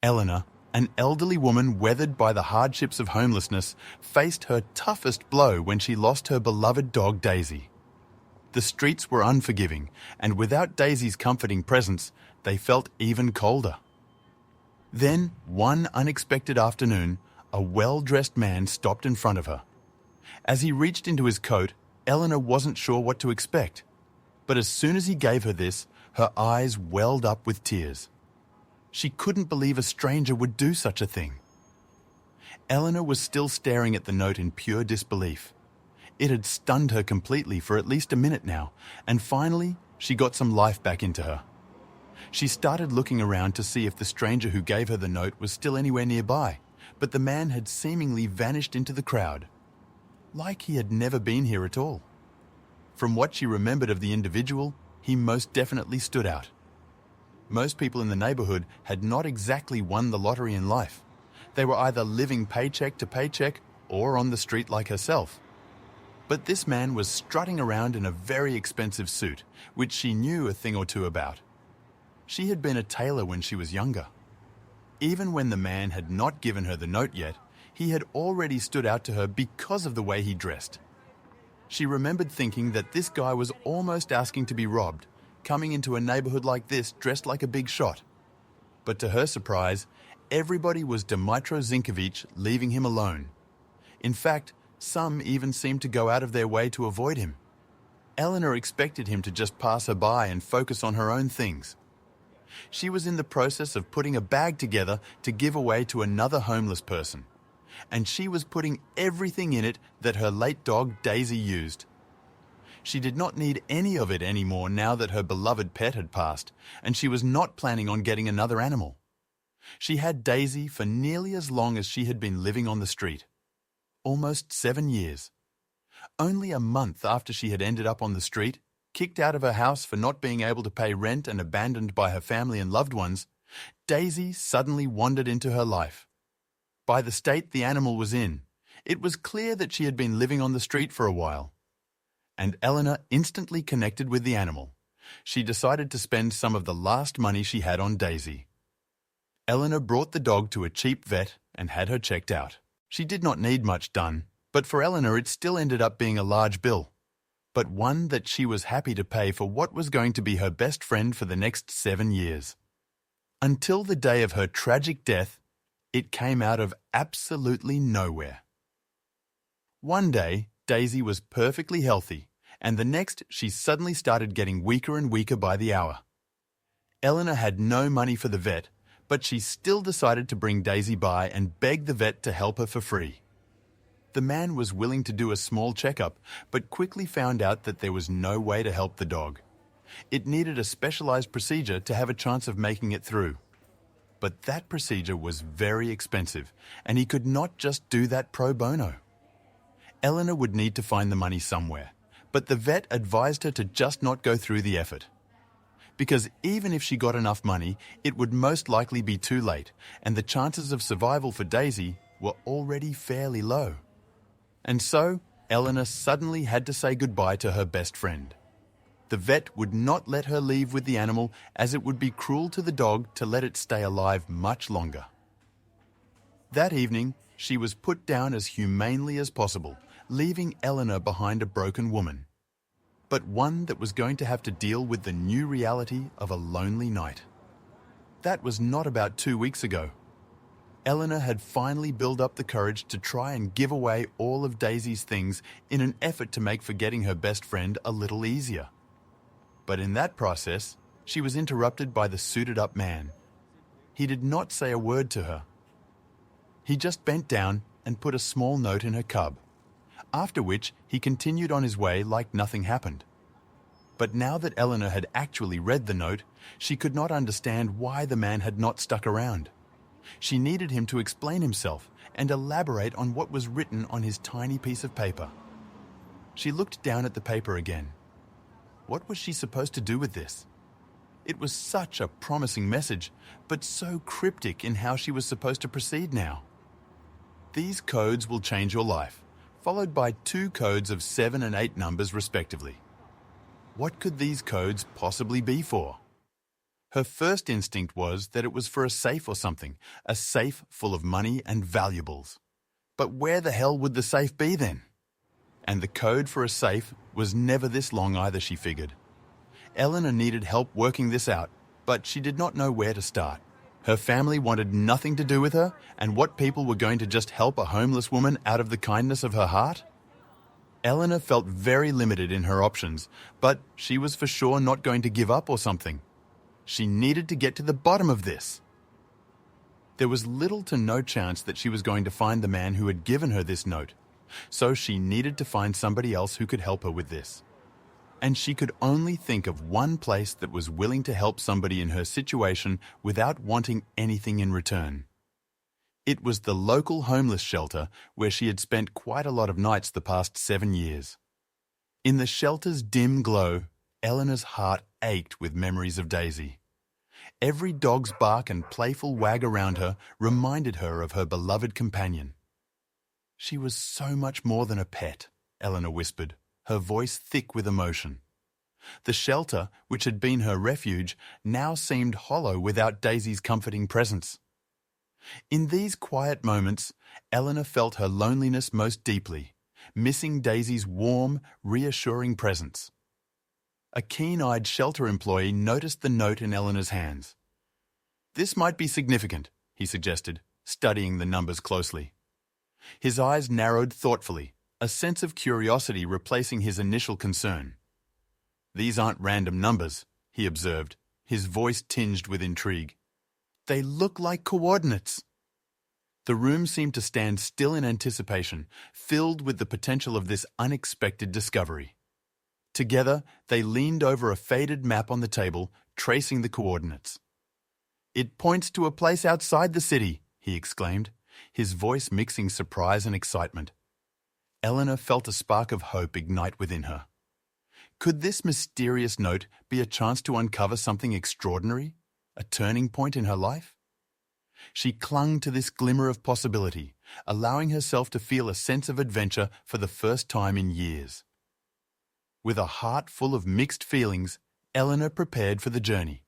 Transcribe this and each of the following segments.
Eleanor, an elderly woman weathered by the hardships of homelessness, faced her toughest blow when she lost her beloved dog Daisy. The streets were unforgiving, and without Daisy's comforting presence, they felt even colder. Then, one unexpected afternoon, a well-dressed man stopped in front of her. As he reached into his coat, Eleanor wasn't sure what to expect. But as soon as he gave her this, her eyes welled up with tears. She couldn't believe a stranger would do such a thing. Eleanor was still staring at the note in pure disbelief. It had stunned her completely for at least a minute now, and finally, she got some life back into her. She started looking around to see if the stranger who gave her the note was still anywhere nearby, but the man had seemingly vanished into the crowd, like he had never been here at all. From what she remembered of the individual, he most definitely stood out. Most people in the neighborhood had not exactly won the lottery in life. They were either living paycheck to paycheck or on the street like herself. But this man was strutting around in a very expensive suit, which she knew a thing or two about. She had been a tailor when she was younger. Even when the man had not given her the note yet, he had already stood out to her because of the way he dressed. She remembered thinking that this guy was almost asking to be robbed, coming into a neighborhood like this dressed like a big shot. But to her surprise, everybody was Dmytro Zinkovich, leaving him alone. In fact, some even seemed to go out of their way to avoid him. Eleanor expected him to just pass her by and focus on her own things. She was in the process of putting a bag together to give away to another homeless person, and she was putting everything in it that her late dog Daisy used. She did not need any of it anymore now that her beloved pet had passed, and she was not planning on getting another animal. She had Daisy for nearly as long as she had been living on the street. Almost 7 years. Only a month after she had ended up on the street, kicked out of her house for not being able to pay rent and abandoned by her family and loved ones, Daisy suddenly wandered into her life. By the state the animal was in, it was clear that she had been living on the street for a while. And Eleanor instantly connected with the animal. She decided to spend some of the last money she had on Daisy. Eleanor brought the dog to a cheap vet and had her checked out. She did not need much done, but for Eleanor it still ended up being a large bill, but one that she was happy to pay for what was going to be her best friend for the next 7 years. Until the day of her tragic death, it came out of absolutely nowhere. One day, Daisy was perfectly healthy, and the next she suddenly started getting weaker and weaker by the hour. Eleanor had no money for the vet, but she still decided to bring Daisy by and beg the vet to help her for free. The man was willing to do a small checkup, but quickly found out that there was no way to help the dog. It needed a specialized procedure to have a chance of making it through. But that procedure was very expensive, and he could not just do that pro bono. Eleanor would need to find the money somewhere, but the vet advised her to just not go through the effort. Because even if she got enough money, it would most likely be too late, and the chances of survival for Daisy were already fairly low. And so, Eleanor suddenly had to say goodbye to her best friend. The vet would not let her leave with the animal, as it would be cruel to the dog to let it stay alive much longer. That evening, she was put down as humanely as possible, leaving Eleanor behind a broken woman, but one that was going to have to deal with the new reality of a lonely night. That was not about 2 weeks ago. Eleanor had finally built up the courage to try and give away all of Daisy's things in an effort to make forgetting her best friend a little easier. But in that process, she was interrupted by the suited-up man. He did not say a word to her. He just bent down and put a small note in her cub, after which he continued on his way like nothing happened. But now that Eleanor had actually read the note, she could not understand why the man had not stuck around. She needed him to explain himself and elaborate on what was written on his tiny piece of paper. She looked down at the paper again. What was she supposed to do with this? It was such a promising message, but so cryptic in how she was supposed to proceed now. These codes will change your life, followed by 2 codes of 7 and 8 numbers respectively. What could these codes possibly be for? Her first instinct was that it was for a safe or something, a safe full of money and valuables. But where the hell would the safe be then? And the code for a safe was never this long either, she figured. Eleanor needed help working this out, but she did not know where to start. Her family wanted nothing to do with her, and what people were going to just help a homeless woman out of the kindness of her heart? Eleanor felt very limited in her options, but she was for sure not going to give up or something. She needed to get to the bottom of this. There was little to no chance that she was going to find the man who had given her this note, so she needed to find somebody else who could help her with this. And she could only think of one place that was willing to help somebody in her situation without wanting anything in return. It was the local homeless shelter where she had spent quite a lot of nights the past 7 years. In the shelter's dim glow, Eleanor's heart ached with memories of Daisy. Every dog's bark and playful wag around her reminded her of her beloved companion. She was so much more than a pet, Eleanor whispered, her voice thick with emotion. The shelter, which had been her refuge, now seemed hollow without Daisy's comforting presence. In these quiet moments, Eleanor felt her loneliness most deeply, missing Daisy's warm, reassuring presence. A keen-eyed shelter employee noticed the note in Eleanor's hands. "This might be significant," he suggested, studying the numbers closely. His eyes narrowed thoughtfully, a sense of curiosity replacing his initial concern. "These aren't random numbers," he observed, his voice tinged with intrigue. "They look like coordinates." The room seemed to stand still in anticipation, filled with the potential of this unexpected discovery. Together, they leaned over a faded map on the table, tracing the coordinates. "It points to a place outside the city," he exclaimed, his voice mixing surprise and excitement. Eleanor felt a spark of hope ignite within her. Could this mysterious note be a chance to uncover something extraordinary, a turning point in her life? She clung to this glimmer of possibility, allowing herself to feel a sense of adventure for the first time in years. With a heart full of mixed feelings, Eleanor prepared for the journey.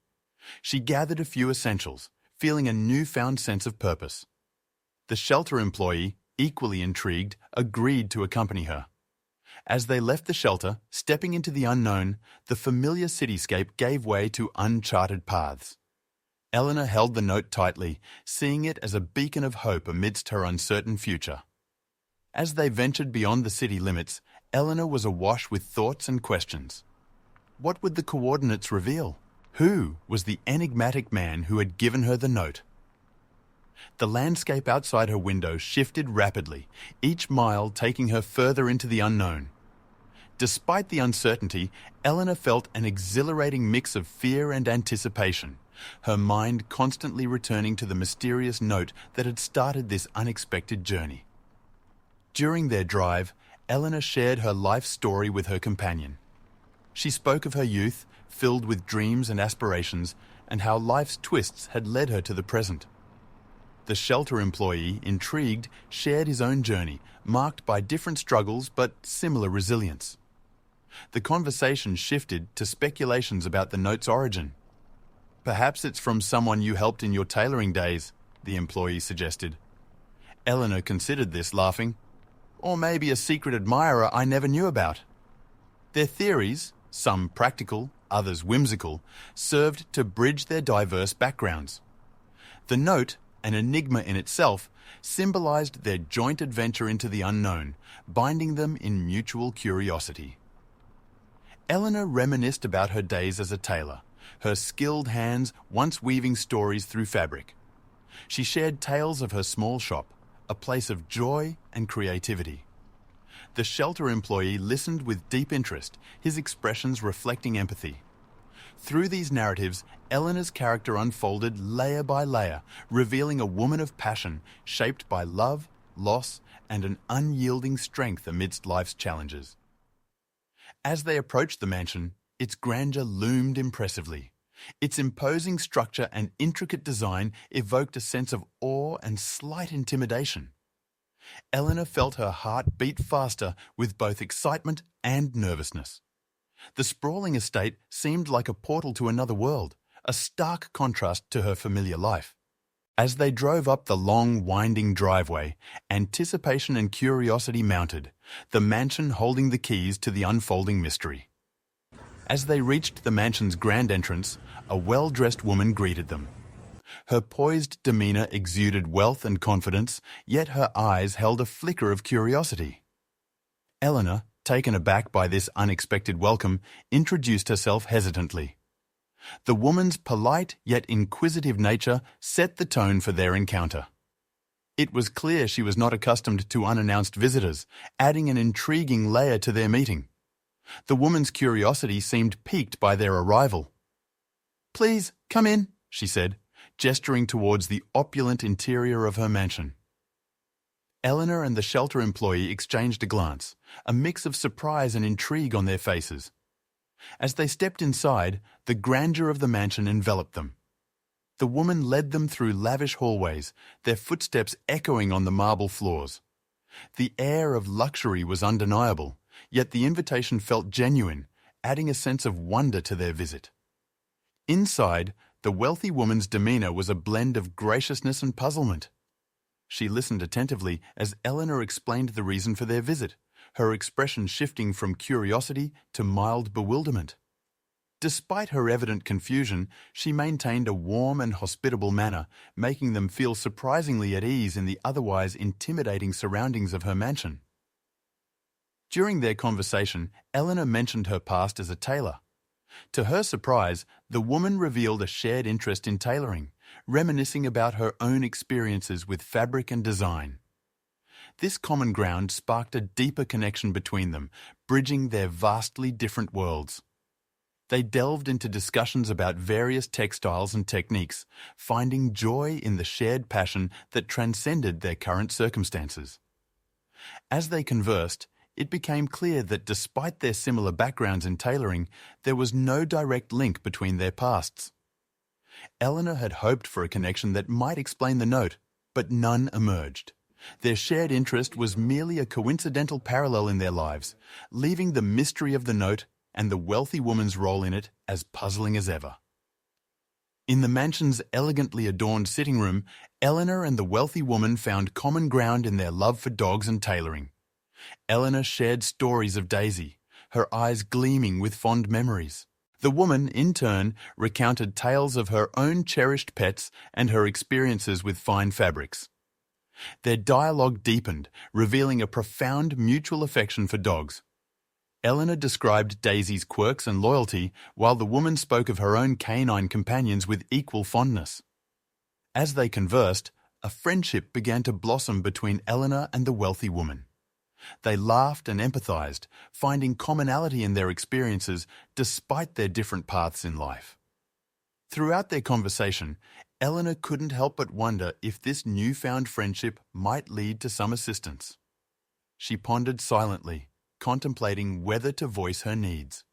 She gathered a few essentials, feeling a newfound sense of purpose. The shelter employee, equally intrigued, agreed to accompany her. As they left the shelter, stepping into the unknown, the familiar cityscape gave way to uncharted paths. Eleanor held the note tightly, seeing it as a beacon of hope amidst her uncertain future. As they ventured beyond the city limits, Eleanor was awash with thoughts and questions. What would the coordinates reveal? Who was the enigmatic man who had given her the note? The landscape outside her window shifted rapidly, each mile taking her further into the unknown. Despite the uncertainty, Eleanor felt an exhilarating mix of fear and anticipation, her mind constantly returning to the mysterious note that had started this unexpected journey. During their drive, Eleanor shared her life story with her companion. She spoke of her youth, filled with dreams and aspirations, and how life's twists had led her to the present. The shelter employee, intrigued, shared his own journey, marked by different struggles but similar resilience. The conversation shifted to speculations about the note's origin. "Perhaps it's from someone you helped in your tailoring days," the employee suggested. Eleanor considered this, laughing. "Or maybe a secret admirer I never knew about." Their theories, some practical, others whimsical, served to bridge their diverse backgrounds. The note, an enigma in itself, symbolized their joint adventure into the unknown, binding them in mutual curiosity. Eleanor reminisced about her days as a tailor, her skilled hands once weaving stories through fabric. She shared tales of her small shop, a place of joy and creativity. The shelter employee listened with deep interest, his expressions reflecting empathy. Through these narratives, Eleanor's character unfolded layer by layer, revealing a woman of passion, shaped by love, loss, and an unyielding strength amidst life's challenges. As they approached the mansion, its grandeur loomed impressively. Its imposing structure and intricate design evoked a sense of awe and slight intimidation. Eleanor felt her heart beat faster with both excitement and nervousness. The sprawling estate seemed like a portal to another world, a stark contrast to her familiar life. As they drove up the long, winding driveway, anticipation and curiosity mounted, the mansion holding the keys to the unfolding mystery. As they reached the mansion's grand entrance, a well-dressed woman greeted them. Her poised demeanor exuded wealth and confidence, yet her eyes held a flicker of curiosity. Eleanor, taken aback by this unexpected welcome, introduced herself hesitantly. The woman's polite yet inquisitive nature set the tone for their encounter. It was clear she was not accustomed to unannounced visitors, adding an intriguing layer to their meeting. The woman's curiosity seemed piqued by their arrival. "Please, come in," she said, gesturing towards the opulent interior of her mansion. Eleanor and the shelter employee exchanged a glance, a mix of surprise and intrigue on their faces. As they stepped inside, the grandeur of the mansion enveloped them. The woman led them through lavish hallways, their footsteps echoing on the marble floors. The air of luxury was undeniable, yet the invitation felt genuine, adding a sense of wonder to their visit. Inside, the wealthy woman's demeanor was a blend of graciousness and puzzlement. She listened attentively as Eleanor explained the reason for their visit, her expression shifting from curiosity to mild bewilderment. Despite her evident confusion, she maintained a warm and hospitable manner, making them feel surprisingly at ease in the otherwise intimidating surroundings of her mansion. During their conversation, Eleanor mentioned her past as a tailor. To her surprise, the woman revealed a shared interest in tailoring, reminiscing about her own experiences with fabric and design. This common ground sparked a deeper connection between them, bridging their vastly different worlds. They delved into discussions about various textiles and techniques, finding joy in the shared passion that transcended their current circumstances. As they conversed, it became clear that despite their similar backgrounds in tailoring, there was no direct link between their pasts. Eleanor had hoped for a connection that might explain the note, but none emerged. Their shared interest was merely a coincidental parallel in their lives, leaving the mystery of the note and the wealthy woman's role in it as puzzling as ever. In the mansion's elegantly adorned sitting room, Eleanor and the wealthy woman found common ground in their love for dogs and tailoring. Eleanor shared stories of Daisy, her eyes gleaming with fond memories. The woman, in turn, recounted tales of her own cherished pets and her experiences with fine fabrics. Their dialogue deepened, revealing a profound mutual affection for dogs. Eleanor described Daisy's quirks and loyalty, while the woman spoke of her own canine companions with equal fondness. As they conversed, a friendship began to blossom between Eleanor and the wealthy woman. They laughed and empathized, finding commonality in their experiences despite their different paths in life. Throughout their conversation, Eleanor couldn't help but wonder if this newfound friendship might lead to some assistance. She pondered silently, contemplating whether to voice her needs.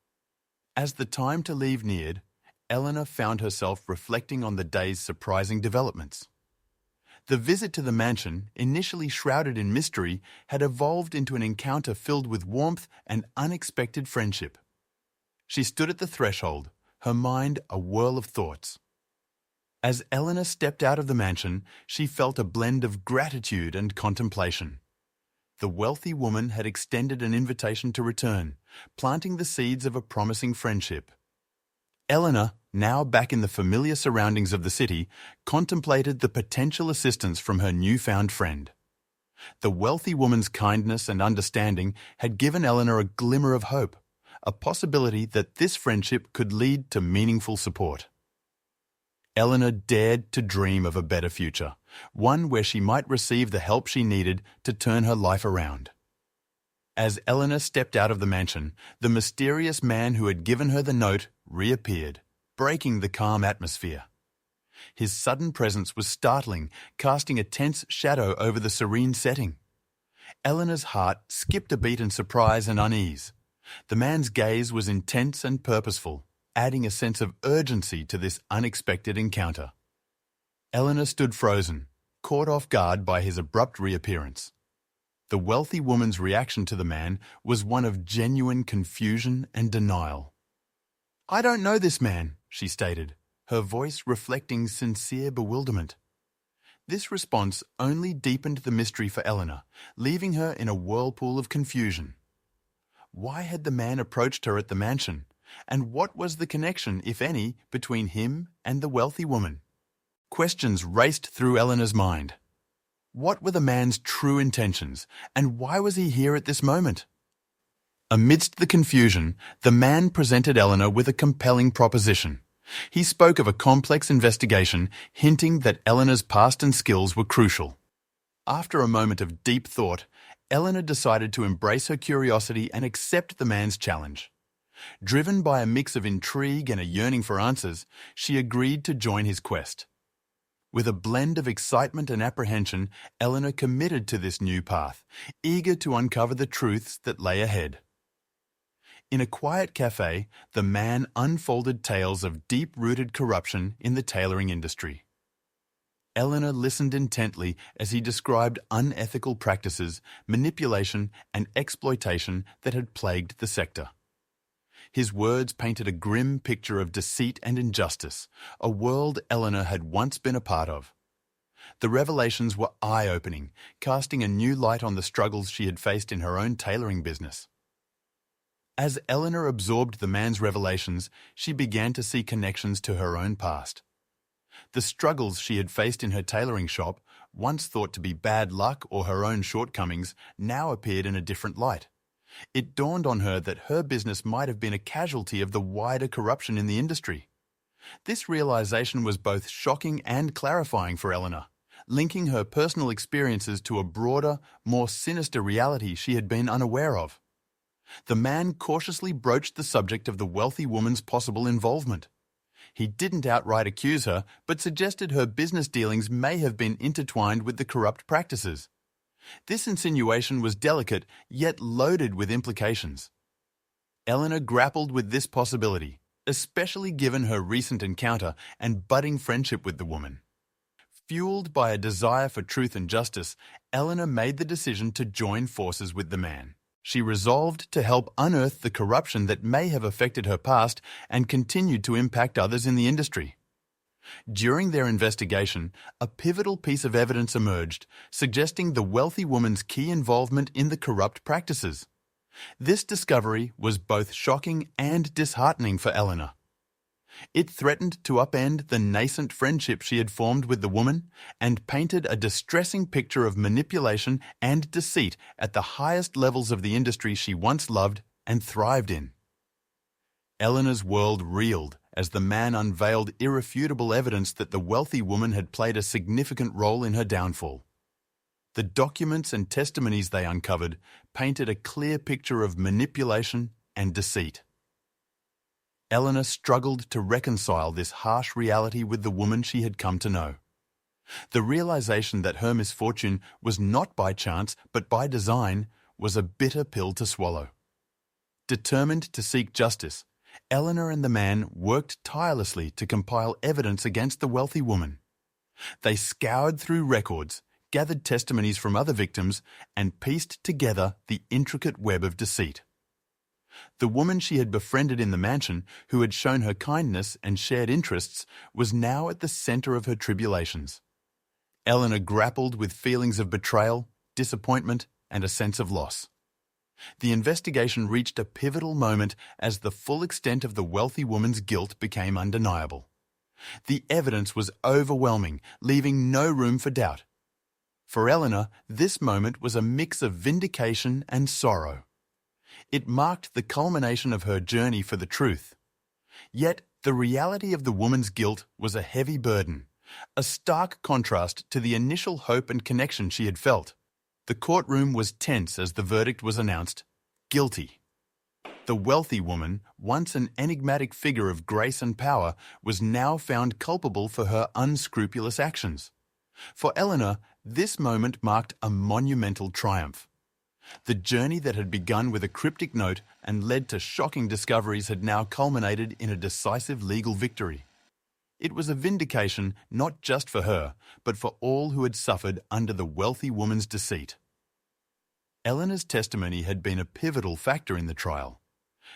As the time to leave neared, Eleanor found herself reflecting on the day's surprising developments. The visit to the mansion, initially shrouded in mystery, had evolved into an encounter filled with warmth and unexpected friendship. She stood at the threshold, her mind a whirl of thoughts. As Eleanor stepped out of the mansion, she felt a blend of gratitude and contemplation. The wealthy woman had extended an invitation to return, planting the seeds of a promising friendship. Eleanor, now back in the familiar surroundings of the city, contemplated the potential assistance from her newfound friend. The wealthy woman's kindness and understanding had given Eleanor a glimmer of hope, a possibility that this friendship could lead to meaningful support. Eleanor dared to dream of a better future, one where she might receive the help she needed to turn her life around. As Eleanor stepped out of the mansion, the mysterious man who had given her the note reappeared, breaking the calm atmosphere. His sudden presence was startling, casting a tense shadow over the serene setting. Eleanor's heart skipped a beat in surprise and unease. The man's gaze was intense and purposeful, adding a sense of urgency to this unexpected encounter. Eleanor stood frozen, caught off guard by his abrupt reappearance. The wealthy woman's reaction to the man was one of genuine confusion and denial. "I don't know this man," she stated, her voice reflecting sincere bewilderment. This response only deepened the mystery for Eleanor, leaving her in a whirlpool of confusion. Why had the man approached her at the mansion, and what was the connection, if any, between him and the wealthy woman? Questions raced through Eleanor's mind. What were the man's true intentions, and why was he here at this moment? Amidst the confusion, the man presented Eleanor with a compelling proposition. He spoke of a complex investigation, hinting that Eleanor's past and skills were crucial. After a moment of deep thought, Eleanor decided to embrace her curiosity and accept the man's challenge. Driven by a mix of intrigue and a yearning for answers, she agreed to join his quest. With a blend of excitement and apprehension, Eleanor committed to this new path, eager to uncover the truths that lay ahead. In a quiet cafe, the man unfolded tales of deep-rooted corruption in the tailoring industry. Eleanor listened intently as he described unethical practices, manipulation, and exploitation that had plagued the sector. His words painted a grim picture of deceit and injustice, a world Eleanor had once been a part of. The revelations were eye-opening, casting a new light on the struggles she had faced in her own tailoring business. As Eleanor absorbed the man's revelations, she began to see connections to her own past. The struggles she had faced in her tailoring shop, once thought to be bad luck or her own shortcomings, now appeared in a different light. It dawned on her that her business might have been a casualty of the wider corruption in the industry. This realization was both shocking and clarifying for Eleanor, linking her personal experiences to a broader, more sinister reality she had been unaware of. The man cautiously broached the subject of the wealthy woman's possible involvement. He didn't outright accuse her, but suggested her business dealings may have been intertwined with the corrupt practices. This insinuation was delicate, yet loaded with implications. Eleanor grappled with this possibility, especially given her recent encounter and budding friendship with the woman. Fueled by a desire for truth and justice, Eleanor made the decision to join forces with the man. She resolved to help unearth the corruption that may have affected her past and continued to impact others in the industry. During their investigation, a pivotal piece of evidence emerged, suggesting the wealthy woman's key involvement in the corrupt practices. This discovery was both shocking and disheartening for Eleanor. It threatened to upend the nascent friendship she had formed with the woman and painted a distressing picture of manipulation and deceit at the highest levels of the industry she once loved and thrived in. Eleanor's world reeled as the man unveiled irrefutable evidence that the wealthy woman had played a significant role in her downfall. The documents and testimonies they uncovered painted a clear picture of manipulation and deceit. Eleanor struggled to reconcile this harsh reality with the woman she had come to know. The realization that her misfortune was not by chance but by design was a bitter pill to swallow. Determined to seek justice, Eleanor and the man worked tirelessly to compile evidence against the wealthy woman. They scoured through records, gathered testimonies from other victims, and pieced together the intricate web of deceit. The woman she had befriended in the mansion, who had shown her kindness and shared interests, was now at the center of her tribulations. Eleanor grappled with feelings of betrayal, disappointment, and a sense of loss. The investigation reached a pivotal moment as the full extent of the wealthy woman's guilt became undeniable. The evidence was overwhelming, leaving no room for doubt. For Eleanor, this moment was a mix of vindication and sorrow. It marked the culmination of her journey for the truth. Yet, the reality of the woman's guilt was a heavy burden, a stark contrast to the initial hope and connection she had felt. The courtroom was tense as the verdict was announced: guilty. The wealthy woman, once an enigmatic figure of grace and power, was now found culpable for her unscrupulous actions. For Eleanor, this moment marked a monumental triumph. The journey that had begun with a cryptic note and led to shocking discoveries had now culminated in a decisive legal victory. It was a vindication not just for her, but for all who had suffered under the wealthy woman's deceit. Eleanor's testimony had been a pivotal factor in the trial.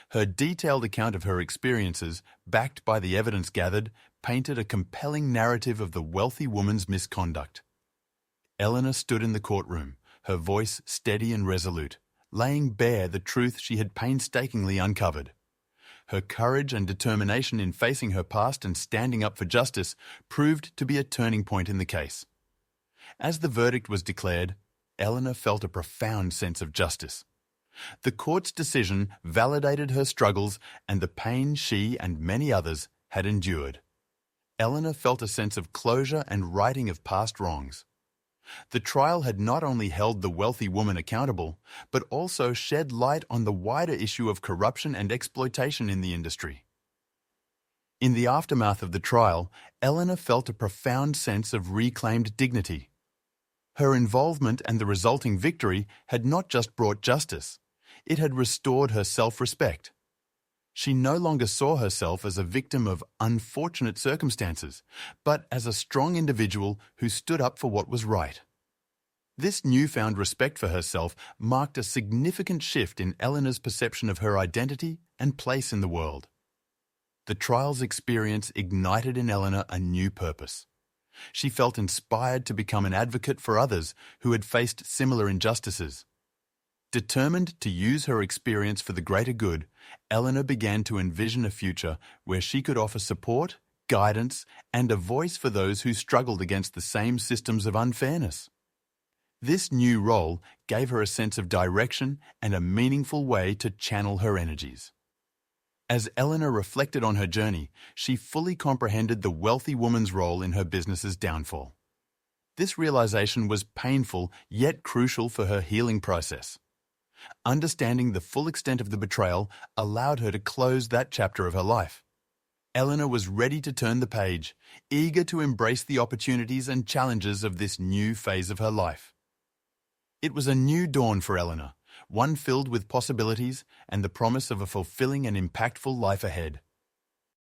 Her detailed account of her experiences, backed by the evidence gathered, painted a compelling narrative of the wealthy woman's misconduct. Eleanor stood in the courtroom, her voice steady and resolute, laying bare the truth she had painstakingly uncovered. Her courage and determination in facing her past and standing up for justice proved to be a turning point in the case. As the verdict was declared, Eleanor felt a profound sense of justice. The court's decision validated her struggles and the pain she and many others had endured. Eleanor felt a sense of closure and righting of past wrongs. The trial had not only held the wealthy woman accountable, but also shed light on the wider issue of corruption and exploitation in the industry. In the aftermath of the trial, Eleanor felt a profound sense of reclaimed dignity. Her involvement and the resulting victory had not just brought justice, it had restored her self-respect. She no longer saw herself as a victim of unfortunate circumstances, but as a strong individual who stood up for what was right. This newfound respect for herself marked a significant shift in Eleanor's perception of her identity and place in the world. The trial's experience ignited in Eleanor a new purpose. She felt inspired to become an advocate for others who had faced similar injustices. Determined to use her experience for the greater good, Eleanor began to envision a future where she could offer support, guidance, and a voice for those who struggled against the same systems of unfairness. This new role gave her a sense of direction and a meaningful way to channel her energies. As Eleanor reflected on her journey, she fully comprehended the wealthy woman's role in her business's downfall. This realization was painful yet crucial for her healing process. Understanding the full extent of the betrayal allowed her to close that chapter of her life. Eleanor was ready to turn the page, eager to embrace the opportunities and challenges of this new phase of her life. It was a new dawn for Eleanor, one filled with possibilities and the promise of a fulfilling and impactful life ahead.